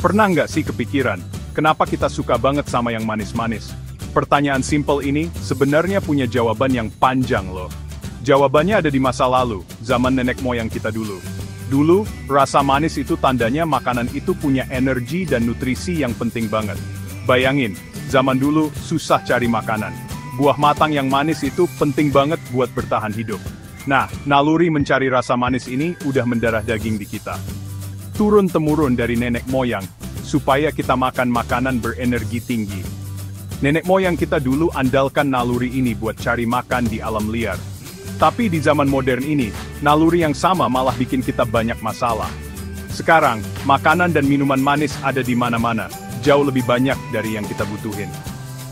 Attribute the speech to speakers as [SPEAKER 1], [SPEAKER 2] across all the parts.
[SPEAKER 1] Pernah nggak sih kepikiran, kenapa kita suka banget sama yang manis-manis? Pertanyaan simpel ini sebenarnya punya jawaban yang panjang loh. Jawabannya ada di masa lalu, zaman nenek moyang kita dulu. Dulu, rasa manis itu tandanya makanan itu punya energi dan nutrisi yang penting banget. Bayangin, zaman dulu susah cari makanan. Buah matang yang manis itu penting banget buat bertahan hidup. Nah, naluri mencari rasa manis ini udah mendarah daging di kita. Turun-temurun dari nenek moyang, supaya kita makan makanan berenergi tinggi. Nenek moyang kita dulu andalkan naluri ini buat cari makan di alam liar. Tapi di zaman modern ini, naluri yang sama malah bikin kita banyak masalah. Sekarang, makanan dan minuman manis ada di mana-mana, jauh lebih banyak dari yang kita butuhin.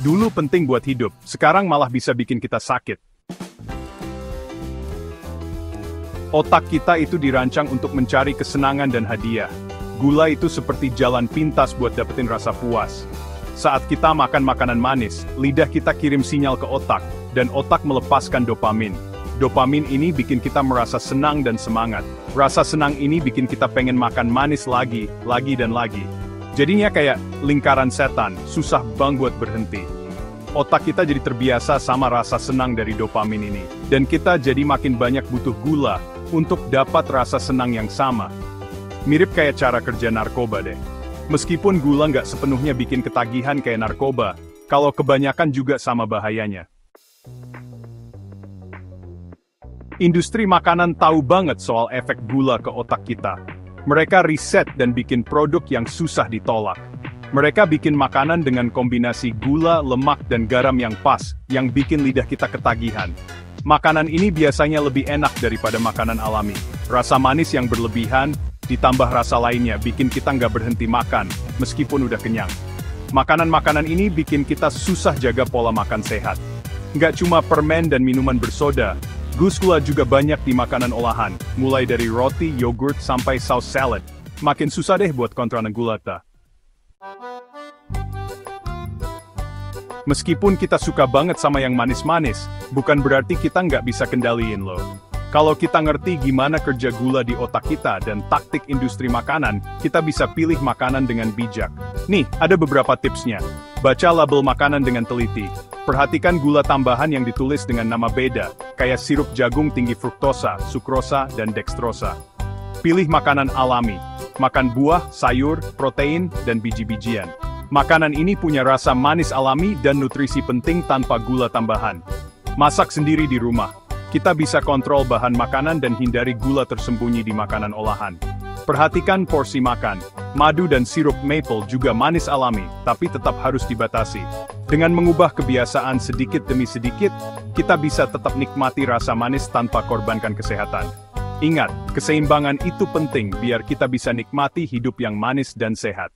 [SPEAKER 1] Dulu penting buat hidup, sekarang malah bisa bikin kita sakit. Otak kita itu dirancang untuk mencari kesenangan dan hadiah. Gula itu seperti jalan pintas buat dapetin rasa puas. Saat kita makan makanan manis, lidah kita kirim sinyal ke otak, dan otak melepaskan dopamin. Dopamin ini bikin kita merasa senang dan semangat. Rasa senang ini bikin kita pengen makan manis lagi dan lagi. Jadinya kayak lingkaran setan, susah banget buat berhenti. Otak kita jadi terbiasa sama rasa senang dari dopamin ini. Dan kita jadi makin banyak butuh gula untuk dapat rasa senang yang sama. Mirip kayak cara kerja narkoba deh. Meskipun gula nggak sepenuhnya bikin ketagihan kayak narkoba, kalau kebanyakan juga sama bahayanya. Industri makanan tahu banget soal efek gula ke otak kita. Mereka riset dan bikin produk yang susah ditolak. Mereka bikin makanan dengan kombinasi gula, lemak, dan garam yang pas, yang bikin lidah kita ketagihan. Makanan ini biasanya lebih enak daripada makanan alami. Rasa manis yang berlebihan, ditambah rasa lainnya bikin kita nggak berhenti makan, meskipun udah kenyang. Makanan-makanan ini bikin kita susah jaga pola makan sehat. Nggak cuma permen dan minuman bersoda, gula juga banyak di makanan olahan, mulai dari roti, yogurt, sampai saus salad. Makin susah deh buat kontrol gula ta. Meskipun kita suka banget sama yang manis-manis, bukan berarti kita nggak bisa kendaliin loh. Kalau kita ngerti gimana kerja gula di otak kita dan taktik industri makanan, kita bisa pilih makanan dengan bijak. Nih, ada beberapa tipsnya. Baca label makanan dengan teliti. Perhatikan gula tambahan yang ditulis dengan nama beda, kayak sirup jagung tinggi fruktosa, sukrosa, dan dextrosa. Pilih makanan alami. Makan buah, sayur, protein, dan biji-bijian. Makanan ini punya rasa manis alami dan nutrisi penting tanpa gula tambahan. Masak sendiri di rumah. Kita bisa kontrol bahan makanan dan hindari gula tersembunyi di makanan olahan. Perhatikan porsi makan. Madu dan sirup maple juga manis alami, tapi tetap harus dibatasi. Dengan mengubah kebiasaan sedikit demi sedikit, kita bisa tetap nikmati rasa manis tanpa korbankan kesehatan. Ingat, keseimbangan itu penting biar kita bisa nikmati hidup yang manis dan sehat.